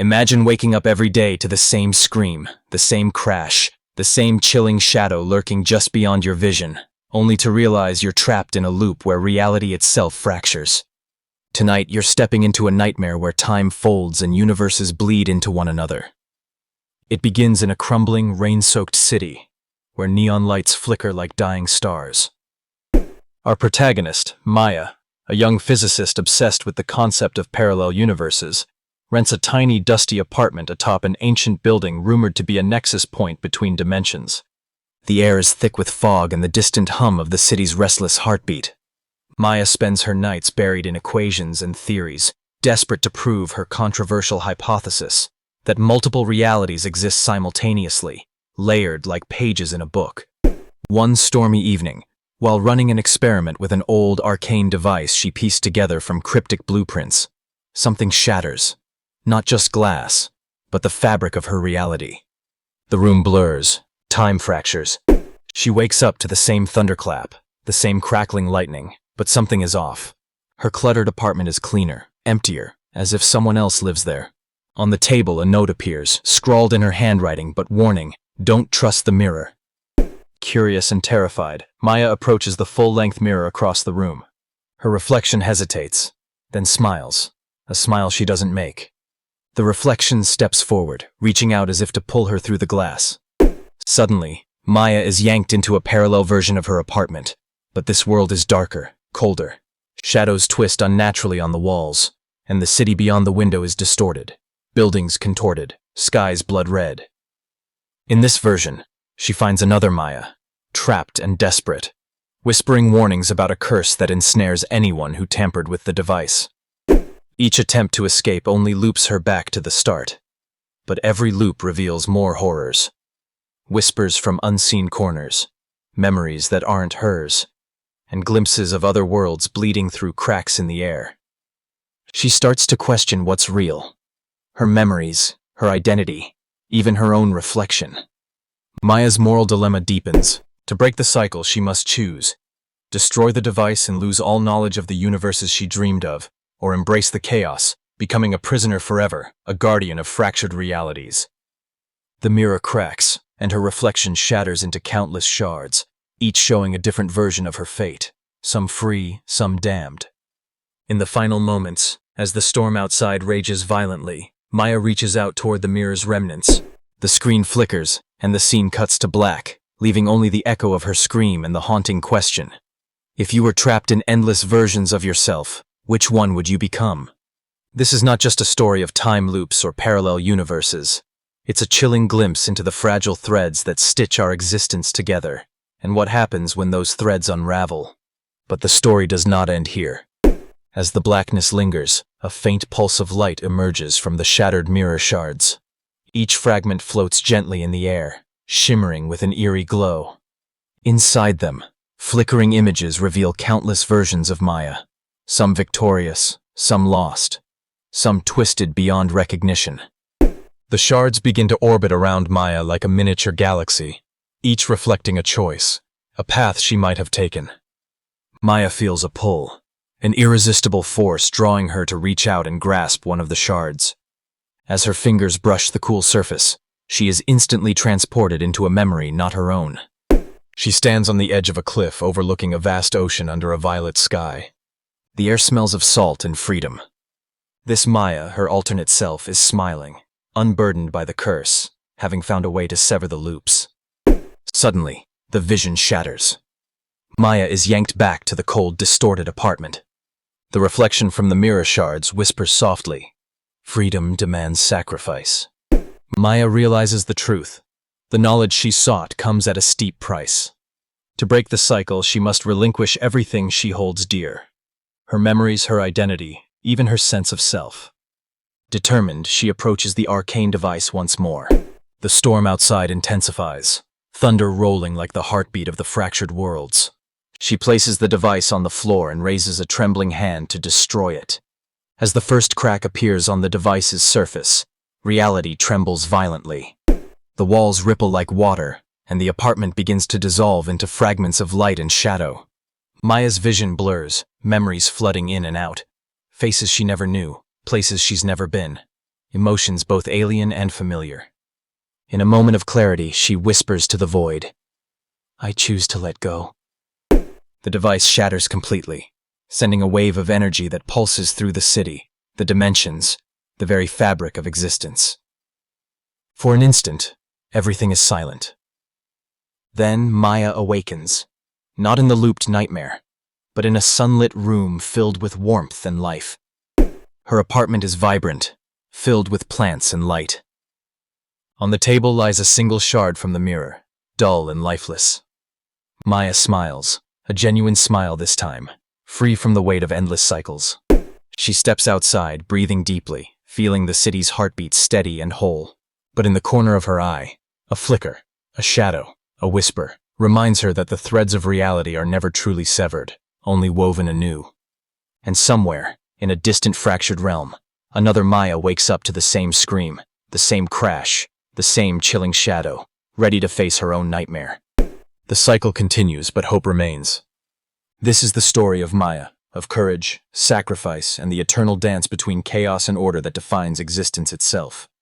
Imagine waking up every day to the same scream, the same crash, the same chilling shadow lurking just beyond your vision, only to realize you're trapped in a loop where reality itself fractures. Tonight, you're stepping into a nightmare where time folds and universes bleed into one another. It begins in a crumbling, rain-soaked city, where neon lights flicker like dying stars. Our protagonist, Maya, a young physicist obsessed with the concept of parallel universes, rents a tiny, dusty apartment atop an ancient building rumored to be a nexus point between dimensions. The air is thick with fog and the distant hum of the city's restless heartbeat. Maya spends her nights buried in equations and theories, desperate to prove her controversial hypothesis that multiple realities exist simultaneously, layered like pages in a book. One stormy evening, while running an experiment with an old, arcane device she pieced together from cryptic blueprints, something shatters. Not just glass, but the fabric of her reality. The room blurs, time fractures. She wakes up to the same thunderclap, the same crackling lightning, but something is off. Her cluttered apartment is cleaner, emptier, as if someone else lives there. On the table, a note appears, scrawled in her handwriting, but warning, don't trust the mirror. Curious and terrified, Maya approaches the full-length mirror across the room. Her reflection hesitates, then smiles, a smile she doesn't make. The reflection steps forward, reaching out as if to pull her through the glass. Suddenly, Maya is yanked into a parallel version of her apartment, but this world is darker, colder. Shadows twist unnaturally on the walls, and the city beyond the window is distorted, buildings contorted, skies blood red. In this version, she finds another Maya, trapped and desperate, whispering warnings about a curse that ensnares anyone who tampered with the device. Each attempt to escape only loops her back to the start, but every loop reveals more horrors. Whispers from unseen corners, memories that aren't hers, and glimpses of other worlds bleeding through cracks in the air. She starts to question what's real. Her memories, her identity, even her own reflection. Maya's moral dilemma deepens. To break the cycle, she must choose: destroy the device and lose all knowledge of the universes she dreamed of, or embrace the chaos, becoming a prisoner forever, a guardian of fractured realities. The mirror cracks, and her reflection shatters into countless shards, each showing a different version of her fate, some free, some damned. In the final moments, as the storm outside rages violently, Maya reaches out toward the mirror's remnants. The screen flickers, and the scene cuts to black, leaving only the echo of her scream and the haunting question: if you were trapped in endless versions of yourself, which one would you become? This is not just a story of time loops or parallel universes. It's a chilling glimpse into the fragile threads that stitch our existence together, and what happens when those threads unravel. But the story does not end here. As the blackness lingers, a faint pulse of light emerges from the shattered mirror shards. Each fragment floats gently in the air, shimmering with an eerie glow. Inside them, flickering images reveal countless versions of Maya. Some victorious, some lost, some twisted beyond recognition. The shards begin to orbit around Maya like a miniature galaxy, each reflecting a choice, a path she might have taken. Maya feels a pull, an irresistible force drawing her to reach out and grasp one of the shards. As her fingers brush the cool surface, she is instantly transported into a memory not her own. She stands on the edge of a cliff overlooking a vast ocean under a violet sky. The air smells of salt and freedom. This Maya, her alternate self, is smiling, unburdened by the curse, having found a way to sever the loops. Suddenly, the vision shatters. Maya is yanked back to the cold, distorted apartment. The reflection from the mirror shards whispers softly, "Freedom demands sacrifice." Maya realizes the truth. The knowledge she sought comes at a steep price. To break the cycle, she must relinquish everything she holds dear. Her memories, her identity, even her sense of self. Determined, she approaches the arcane device once more. The storm outside intensifies, thunder rolling like the heartbeat of the fractured worlds. She places the device on the floor and raises a trembling hand to destroy it. As the first crack appears on the device's surface, reality trembles violently. The walls ripple like water, and the apartment begins to dissolve into fragments of light and shadow. Maya's vision blurs, memories flooding in and out. Faces she never knew, places she's never been. emotions both alien and familiar. In a moment of clarity, she whispers to the void, "I choose to let go." The device shatters completely, sending a wave of energy that pulses through the city, the dimensions, the very fabric of existence. For an instant, everything is silent. Then Maya awakens, not in the looped nightmare, but in a sunlit room filled with warmth and life. Her apartment is vibrant, filled with plants and light. On the table lies a single shard from the mirror, dull and lifeless. Maya smiles, a genuine smile this time, free from the weight of endless cycles. She steps outside, breathing deeply, feeling the city's heartbeat steady and whole. But in the corner of her eye, a flicker, a shadow, a whisper, reminds her that the threads of reality are never truly severed, only woven anew. And somewhere, in a distant fractured realm, another Maya wakes up to the same scream, the same crash, the same chilling shadow, ready to face her own nightmare. The cycle continues, but hope remains. This is the story of Maya, of courage, sacrifice, and the eternal dance between chaos and order that defines existence itself.